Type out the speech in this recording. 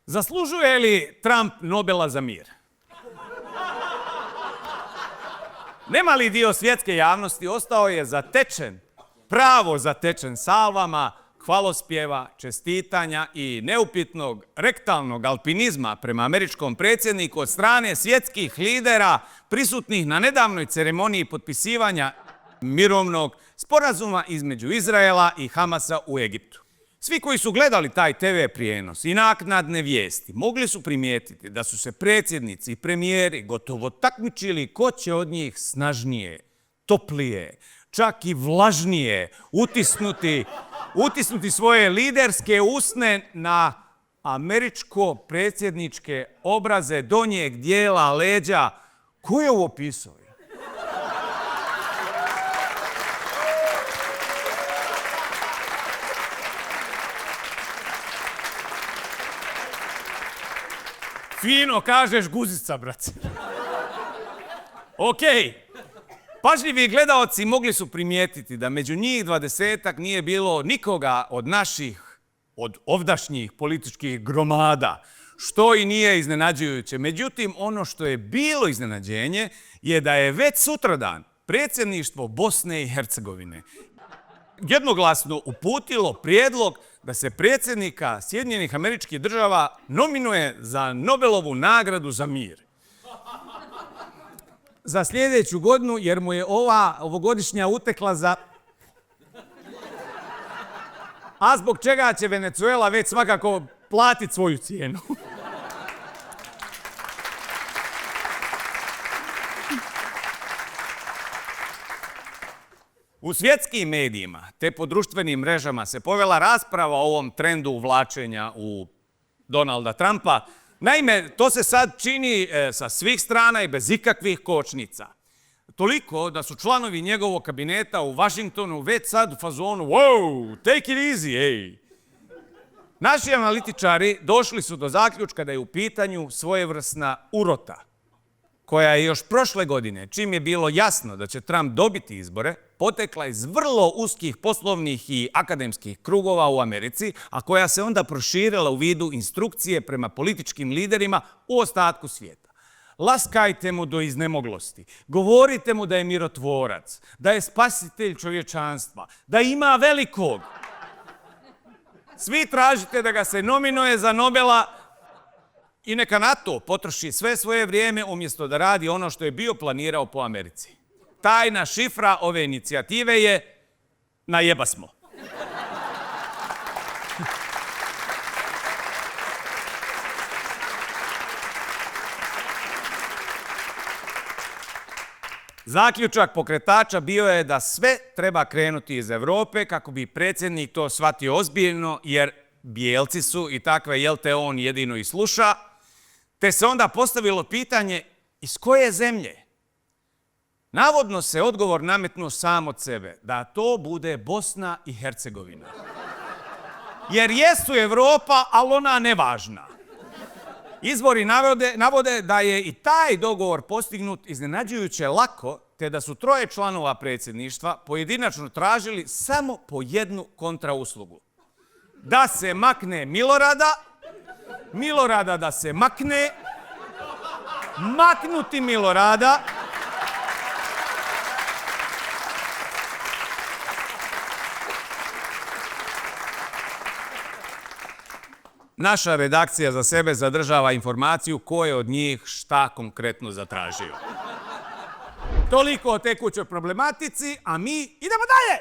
Zaslužuje li Trump Nobela za mir? Nemali dio svjetske javnosti ostao je zatečen, pravo zatečen salvama, hvalospjeva, čestitanja i neupitnog rektalnog alpinizma prema američkom predsjedniku od strane svjetskih lidera prisutnih na nedavnoj ceremoniji potpisivanja mirovnog sporazuma između Izraela i Hamasa u Egiptu. Svi koji su gledali taj TV prijenos i naknadne vijesti mogli su primijetiti da su se predsjednici i premijeri gotovo takmičili ko će od njih snažnije, toplije, čak i vlažnije utisnuti svoje liderske usne na američko-predsjedničke obraze donjeg dijela leđa. Ko je ovo pisao? Fino kažeš guzica, brate. Okej. Pažljivi gledaoci mogli su primijetiti da među njih 20-ak nije bilo nikoga od naših, od ovdašnjih političkih gromada, što i nije iznenađujuće. Međutim, ono što je bilo iznenađenje je da je već sutradan predsjedništvo Bosne i Hercegovine jednoglasno uputilo prijedlog da se predsjednika Sjedinjenih Američkih Država nominuje za Nobelovu nagradu za mir. Za sljedeću godinu, jer mu je ova ovogodišnja utekla za... A zbog čega će Venezuela već svakako platiti svoju cijenu. U svjetskim medijima te po društvenim mrežama se povela rasprava o ovom trendu uvlačenja u Donalda Trumpa. Naime, to se sad čini sa svih strana i bez ikakvih kočnica. Toliko da su članovi njegovog kabineta u Washingtonu već sad u fazonu wow, take it easy, ej. Naši analitičari došli su do zaključka da je u pitanju svojevrsna urota, koja je još prošle godine, čim je bilo jasno da će Trump dobiti izbore, potekla iz vrlo uskih poslovnih i akademskih krugova u Americi, a koja se onda proširila u vidu instrukcije prema političkim liderima u ostatku svijeta. Laskajte mu do iznemoglosti, govorite mu da je mirotvorac, da je spasitelj čovječanstva, da ima velikog. Svi tražite da ga se nominuje za Nobela i neka na to potroši sve svoje vrijeme umjesto da radi ono što je bio planirao po Americi. Tajna šifra ove inicijative je najeba smo. Zaključak pokretača bio je da sve treba krenuti iz Europe kako bi predsjednik to shvatio ozbiljno, jer bijelci su i takve jelte on jedino i sluša, te se onda postavilo pitanje iz koje zemlje? Navodno se odgovor nametnuo sam od sebe, da to bude Bosna i Hercegovina. Jer jesu Europa, ali ona nevažna. Izvori navode da je i taj dogovor postignut iznenađujuće lako, te da su troje članova predsjedništva pojedinačno tražili samo po jednu kontrauslugu. Da se makne Milorada da se makne, maknuti Milorada, naša redakcija za sebe zadržava informaciju ko je od njih šta konkretno zatražio. Toliko o tekućoj problematici, a mi idemo dalje!